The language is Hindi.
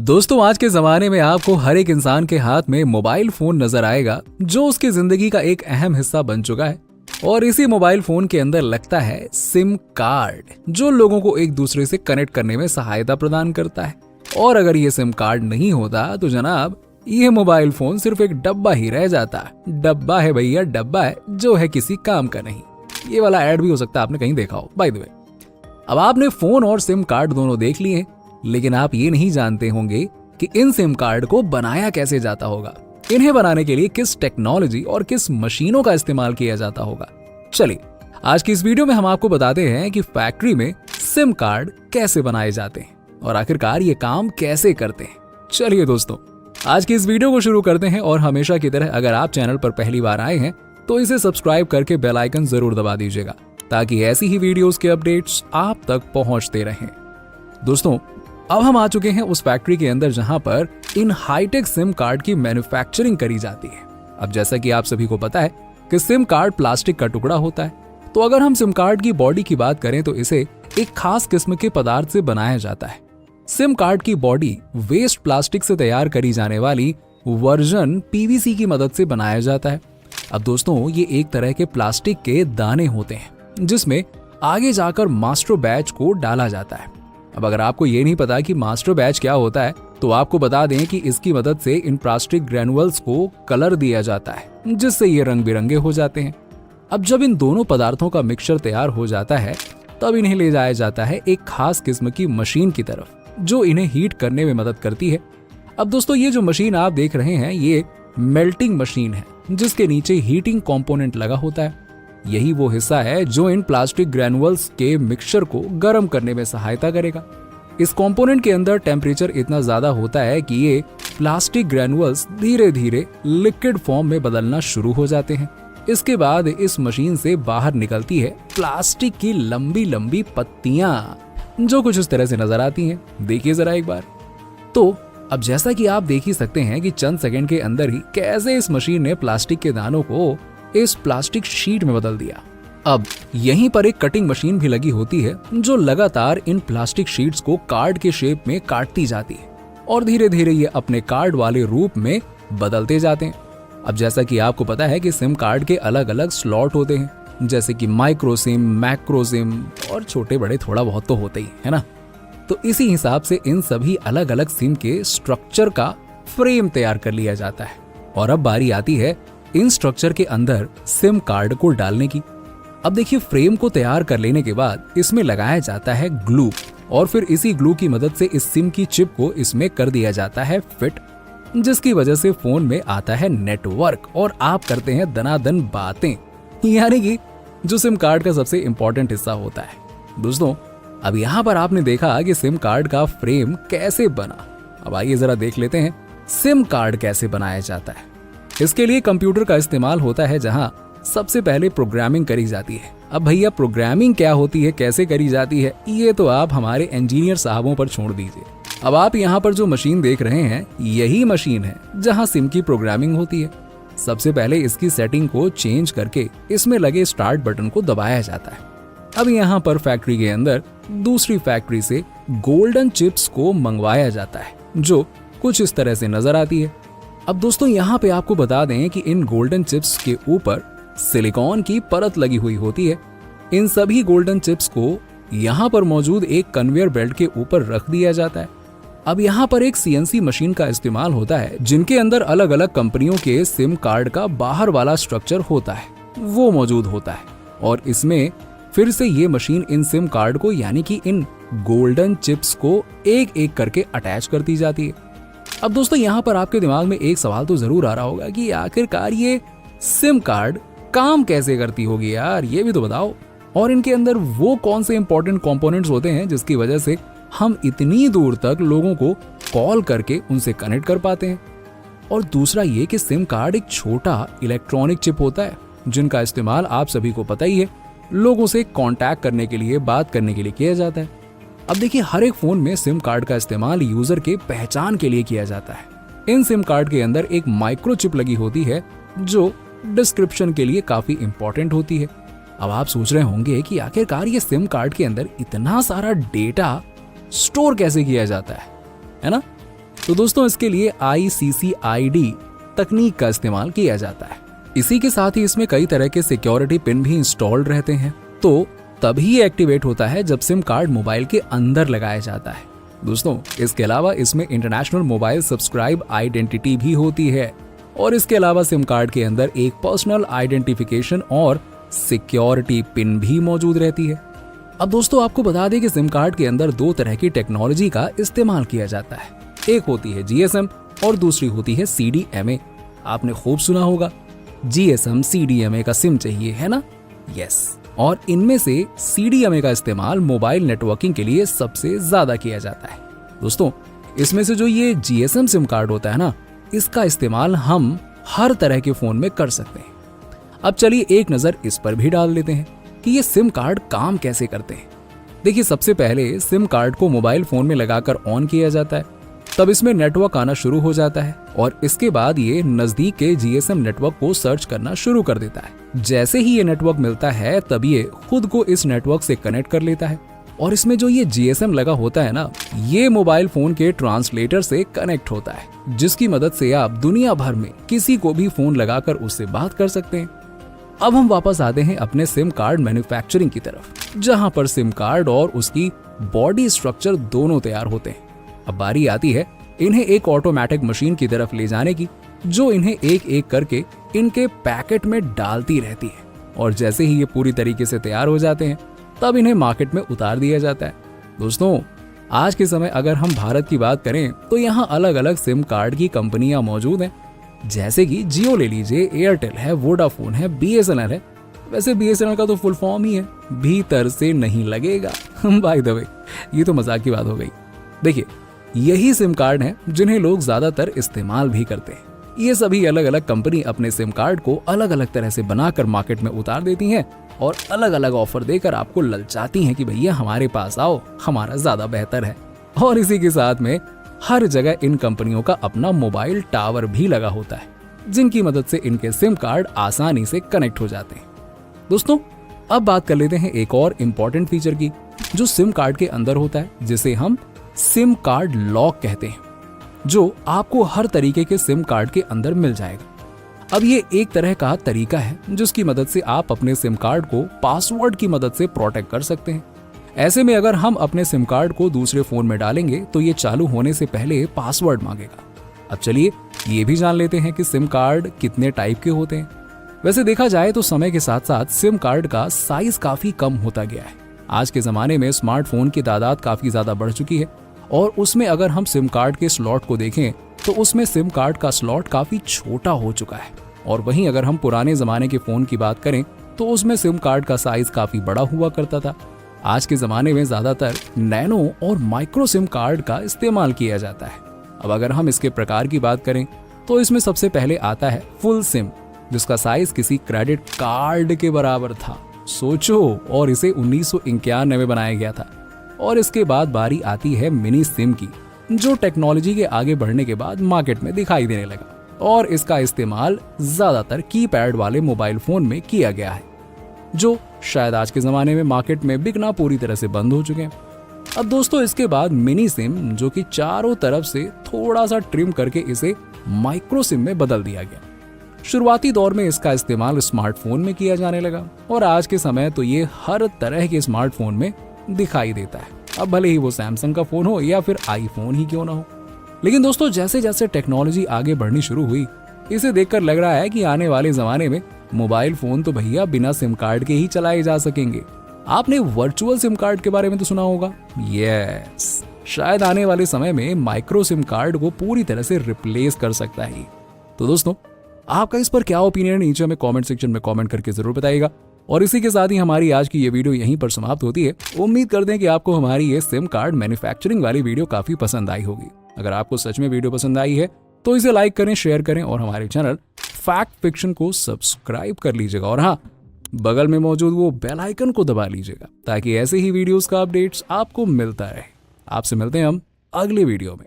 दोस्तों, आज के जमाने में आपको हर एक इंसान के हाथ में मोबाइल फोन नजर आएगा जो उसकी जिंदगी का एक अहम हिस्सा बन चुका है। और इसी मोबाइल फोन के अंदर लगता है सिम कार्ड, जो लोगों को एक दूसरे से कनेक्ट करने में सहायता प्रदान करता है। और अगर ये सिम कार्ड नहीं होता तो जनाब ये मोबाइल फोन सिर्फ एक डब्बा ही रह जाता। डब्बा है भैया, डब्बा है जो है किसी काम का नहीं। ये वाला ऐड भी हो सकता है आपने कहीं देखा हो। बाय द वे, अब आपने फोन और सिम कार्ड दोनों देख लिए, लेकिन आप ये नहीं जानते होंगे कि इन सिम कार्ड को बनाया कैसे जाता होगा। इन्हें बनाने के लिए किस टेक्नोलॉजी और किस मशीनों का इस्तेमाल किया जाता होगा। चलिए, आज की इस वीडियो में हम आपको बताते हैं कि फैक्ट्री में सिम कार्ड कैसे बनाए जाते हैं और आखिरकार ये काम कैसे करते हैं। चलिए दोस्तों, आज की इस वीडियो को शुरू करते हैं। और हमेशा की तरह अगर आप चैनल पर पहली बार आए हैं तो इसे सब्सक्राइब करके बेल आइकन जरूर दबा दीजिएगा, ताकि ऐसी ही वीडियोस के अपडेट्स आप तक पहुंचते रहें। दोस्तों, अब हम आ चुके हैं उस फैक्ट्री के अंदर जहां पर इन हाईटेक सिम कार्ड की मैन्युफैक्चरिंग करी जाती है। अब जैसा कि आप सभी को पता है कि सिम कार्ड प्लास्टिक का टुकड़ा होता है, तो अगर हम सिम कार्ड की बॉडी की बात करें तो इसे एक खास किस्म के पदार्थ से बनाया जाता है। सिम कार्ड की बॉडी वेस्ट प्लास्टिक से तैयार करी जाने वाली वर्जन पीवीसी की मदद से बनाया जाता है। अब दोस्तों, ये एक तरह के प्लास्टिक के दाने होते हैं जिसमें आगे जाकर मास्टर बैच को डाला जाता है। अब अगर आपको ये नहीं पता कि मास्टर बैच क्या होता है, तो आपको बता दें कि इसकी मदद से इन प्लास्टिक ग्रैनुअल्स को कलर दिया जाता है, जिससे ये रंग बिरंगे हो जाते हैं। अब जब इन दोनों पदार्थों का मिक्सचर तैयार हो जाता है, तब इन्हें ले जाया जाता है एक खास किस्म की मशीन की तरफ, जो इन्हें हीट करने में मदद करती है। अब दोस्तों, ये जो मशीन आप देख रहे हैं, ये मेल्टिंग मशीन है, जिसके नीचे हीटिंग कंपोनेंट लगा होता है। यही वो हिस्सा है जो इन प्लास्टिक ग्रैनुअल्स के मिक्सचर को गर्म करने में सहायता करेगा। इस कंपोनेंट के अंदर टेम्परेचर इतना ज्यादा होता है कि ये प्लास्टिक ग्रैनुअल्स धीरे धीरे लिक्विड फॉर्म में बदलना शुरू हो जाते हैं। इसके बाद इस मशीन से बाहर निकलती है प्लास्टिक की लंबी लंबी पत्तियां, जो कुछ इस तरह से नजर आती हैं। देखिए जरा एक बार। तो अब जैसा कि आप देख ही सकते हैं कि चंद सेकंड के अंदर ही कैसे इस मशीन ने प्लास्टिक के दानों को इस प्लास्टिक शीट में बदल दिया। अब यहीं पर एक कटिंग मशीन भी लगी होती है, जो लगातार इन प्लास्टिक शीट्स को कार्ड के शेप में काटती जाती है और धीरे धीरे ये अपने कार्ड वाले रूप में बदलते जाते हैं। अब जैसा कि आपको पता है कि सिम कार्ड के अलग अलग स्लॉट होते हैं, जैसे कि माइक्रो सिम, मैक्रो सिम और छोटे बड़े थोड़ा बहुत तो होते ही है ना। तो इसी हिसाब से इन सभी अलग अलग सिम के स्ट्रक्चर का फ्रेम तैयार कर लिया जाता है। और अब बारी आती है इन स्ट्रक्चर के अंदर सिम कार्ड को डालने की। अब देखिए, फ्रेम को तैयार कर लेने के बाद इसमें लगाया जाता है ग्लू, और फिर इसी ग्लू की मदद से इस सिम की चिप को इसमें कर दिया जाता है फिट, जिसकी वजह से फोन में आता है नेटवर्क और आप करते हैं दनादन बातें, यानी कि जो सिम कार्ड का सबसे इंपॉर्टेंट हिस्सा होता है। दोस्तों, अब यहाँ पर आपने देखा कि सिम कार्ड का फ्रेम कैसे बना। अब आइए जरा देख लेते हैं सिम कार्ड कैसे बनाया जाता है। इसके लिए कंप्यूटर का इस्तेमाल होता है, जहां सबसे पहले प्रोग्रामिंग करी जाती है। अब भैया, प्रोग्रामिंग क्या होती है, कैसे करी जाती है, ये तो आप हमारे इंजीनियर साहबों पर छोड़ दीजिए। अब आप यहाँ पर जो मशीन देख रहे हैं, यही मशीन है जहां सिम की प्रोग्रामिंग होती है। सबसे पहले इसकी सेटिंग को चेंज करके इसमें लगे स्टार्ट बटन को दबाया जाता है। अब यहाँ पर फैक्ट्री के अंदर दूसरी फैक्ट्री से गोल्डन चिप्स को मंगवाया जाता है, जो कुछ इस तरह से नजर आती है। अब दोस्तों, यहाँ पे आपको बता दें कि इन गोल्डन चिप्स के ऊपर सिलिकॉन की परत लगी हुई होती है। इन सभी गोल्डन चिप्स को यहाँ पर मौजूद एक कन्वेयर बेल्ट के ऊपर रख दिया जाता है। अब यहाँ पर एक सीएनसी मशीन का इस्तेमाल होता है, जिनके अंदर अलग अलग कंपनियों के सिम कार्ड का बाहर वाला स्ट्रक्चर होता है, वो मौजूद होता है। और इसमें फिर से ये मशीन इन सिम कार्ड को, यानी कि इन गोल्डन चिप्स को एक एक करके अटैच करती जाती है। अब दोस्तों, यहाँ पर आपके दिमाग में एक सवाल तो जरूर आ रहा होगा कि आखिरकार ये सिम कार्ड काम कैसे करती होगी यार, ये भी तो बताओ। और इनके अंदर वो कौन से इंपॉर्टेंट कंपोनेंट्स होते हैं जिसकी वजह से हम इतनी दूर तक लोगों को कॉल करके उनसे कनेक्ट कर पाते हैं। और दूसरा ये कि सिम कार्ड एक छोटा इलेक्ट्रॉनिक चिप होता है, जिनका इस्तेमाल आप सभी को पता ही है, लोगों से कांटेक्ट करने के लिए, बात करने के लिए किया जाता है। अब देखिए, हर एक फोन में सिम कार्ड का इस्तेमाल यूजर के पहचान के लिए किया जाता है। इन सिम कार्ड के अंदर एक माइक्रो चिप लगी होती है, जो डिस्क्रिप्शन के लिए काफी इंपॉर्टेंट होती है। अब आप सोच रहे होंगे कि आखिरकार ये सिम कार्ड के अंदर इतना सारा डेटा स्टोर कैसे किया जाता है ना। तो दोस्तों इसके लिए ICCID तकनीक का इस्तेमाल किया जाता है। इसी के साथ ही इसमें कई तरह के सिक्योरिटी पिन भी इंस्टॉल्ड रहते हैं, तो तभी एक्टिवेट होता है जब सिम कार्ड मोबाइल के अंदर लगाया जाता है। दोस्तों इसके अलावा इसमें इंटरनेशनल मोबाइल सब्सक्राइब आइडेंटिटी भी होती है और इसके अलावा सिम कार्ड के अंदर एक पर्सनल आइडेंटिफिकेशन और सिक्योरिटी पिन भी मौजूद रहती है। अब दोस्तों आपको बता दें कि सिम कार्ड के अंदर दो तरह की टेक्नोलॉजी का इस्तेमाल किया जाता है। एक होती है GSM और दूसरी होती है CDMA। आपने खूब सुना होगा, GSM CDMA का सिम चाहिए, है ना? यस। और इनमें से CDMA का इस्तेमाल मोबाइल नेटवर्किंग के लिए सबसे ज्यादा किया जाता है। दोस्तों इसमें से जो ये GSM सिम कार्ड होता है ना, इसका इस्तेमाल हम हर तरह के फोन में कर सकते हैं। अब चलिए एक नजर इस पर भी डाल लेते हैं कि ये सिम कार्ड काम कैसे करते हैं। देखिए सबसे पहले सिम कार्ड को मोबाइल फोन में लगाकर ऑन किया जाता है, तब इसमें नेटवर्क आना शुरू हो जाता है और इसके बाद ये नजदीक के GSM नेटवर्क को सर्च करना शुरू कर देता है। जैसे ही ये नेटवर्क मिलता है तब ये खुद को इस नेटवर्क से कनेक्ट कर लेता है और इसमें जो ये GSM लगा होता है ना, ये मोबाइल फोन के ट्रांसलेटर से कनेक्ट होता है, जिसकी मदद से आप दुनिया भर में किसी को भी फोन लगाकर उससे बात कर सकते हैं। अब हम वापस आते हैं अपने सिम कार्ड मैन्युफैक्चरिंग की तरफ, जहां पर सिम कार्ड और उसकी बॉडी स्ट्रक्चर दोनों तैयार होते हैं। अब बारी आती है इन्हें एक ऑटोमेटिक मशीन की तरफ ले जाने की, जो इन्हें एक एक करके इनके पैकेट में डालती रहती है और जैसे ही ये पूरी तरीके से तैयार हो जाते हैं तब इन्हें मार्केट में उतार दिया जाता है। दोस्तों आज के समय अगर हम भारत की बात करें तो यहाँ अलग अलग सिम कार्ड की कंपनियां मौजूद हैं, जैसे कि जियो ले लीजिए, एयरटेल है, वोडाफोन है, BSNL है। वैसे BSNL का तो फुल फॉर्म ही है भीतर से नहीं लगेगा। बाय द वे ये तो मजाक की बात हो गई। देखिए यही सिम कार्ड हैं जिन्हें लोग ज्यादातर इस्तेमाल भी करते हैं। ये सभी अलग अलग कंपनी अपने सिम कार्ड को अलग अलग तरह से बनाकर मार्केट में उतार देती हैं और अलग अलग ऑफर देकर आपको ललचाती हैं कि भैया हमारे पास आओ, हमारा ज्यादा बेहतर है। और इसी के साथ में हर जगह इन कंपनियों का अपना मोबाइल टावर भी लगा होता है, जिनकी मदद से इनके सिम कार्ड आसानी से कनेक्ट हो जाते हैं। दोस्तों अब बात कर लेते हैं एक और इम्पोर्टेंट फीचर की, जो सिम कार्ड के अंदर होता है, जिसे हम सिम कार्ड लॉक कहते हैं, जो आपको हर तरीके के सिम कार्ड के अंदर मिल जाएगा। अब ये एक तरह का तरीका है जिसकी मदद से आप अपने सिम कार्ड को पासवर्ड की मदद से प्रोटेक्ट कर सकते हैं। ऐसे में अगर हम अपने सिम कार्ड को दूसरे फोन में डालेंगे तो ये चालू होने से पहले पासवर्ड मांगेगा। अब चलिए ये भी जान लेते हैं कि सिम कार्ड कितने टाइप के होते हैं। वैसे देखा जाए तो समय के साथ साथ सिम कार्ड का साइज काफी कम होता गया है। आज के जमाने में स्मार्टफोन की तादाद काफी ज्यादा बढ़ चुकी है और उसमें अगर हम सिम कार्ड के स्लॉट को देखें तो उसमें सिम कार्ड का स्लॉट काफी छोटा हो चुका है। और वहीं अगर हम पुराने जमाने के फोन की बात करें तो उसमें सिम कार्ड का साइज काफी बड़ा हुआ करता था। आज के जमाने में ज्यादातर नैनो और माइक्रो सिम कार्ड का इस्तेमाल किया जाता है। अब अगर हम इसके प्रकार की बात करें तो इसमें सबसे पहले आता है फुल सिम, जिसका साइज किसी क्रेडिट कार्ड के बराबर था, सोचो, और इसे 1991 में बनाया गया था। और इसके बाद बारी आती है मिनी सिम की, जो टेक्नोलॉजी के आगे बढ़ने के बाद मार्केट में दिखाई देने लगा और इसका इस्तेमाल ज्यादातर कीपैड वाले मोबाइल फोन में किया गया है, जो शायद आज के जमाने में मार्केट में बिकना पूरी तरह से बंद हो चुके हैं। अब दोस्तों इसके बाद मिनी सिम, जो कि चारों तरफ से थोड़ा सा ट्रिम करके इसे माइक्रो सिम में बदल दिया गया। शुरुआती दौर में इसका इस्तेमाल स्मार्टफोन में किया जाने लगा और आज के समय तो ये हर तरह के स्मार्टफोन में दिखाई देता है, अब भले ही वो सैमसंग का फोन हो या फिर आईफोन ही क्यों ना हो। लेकिन दोस्तों जैसे जैसे टेक्नोलॉजी आगे बढ़नी शुरू हुई, इसे देखकर लग रहा है कि आने वाले जमाने में मोबाइल फोन तो भैया बिना सिम कार्ड के ही चलाए जा सकेंगे। आपने वर्चुअल सिम कार्ड के बारे में तो सुना होगा। यस, शायद आने वाले समय में माइक्रो सिम कार्ड को पूरी तरह से रिप्लेस कर सकता है। तो दोस्तों आपका इस पर क्या ओपिनियन है, नीचे में कमेंट सेक्शन में कमेंट करके जरूर बताइएगा। और इसी के साथ ही हमारी आज की ये वीडियो यहीं पर समाप्त होती है। उम्मीद करते हैं कि आपको हमारी ये सिम कार्ड मैन्युफैक्चरिंग वाली वीडियो काफी पसंद आई होगी। अगर आपको सच में वीडियो पसंद आई है तो इसे लाइक करें, शेयर करें और हमारे चैनल फैक्ट फिक्शन को सब्सक्राइब कर लीजिएगा। और हाँ, बगल में मौजूद वो बेल आइकन को दबा लीजिएगा ताकि ऐसे ही वीडियोस का अपडेट्स आपको मिलता रहे। आपसे मिलते हैं हम अगले वीडियो में।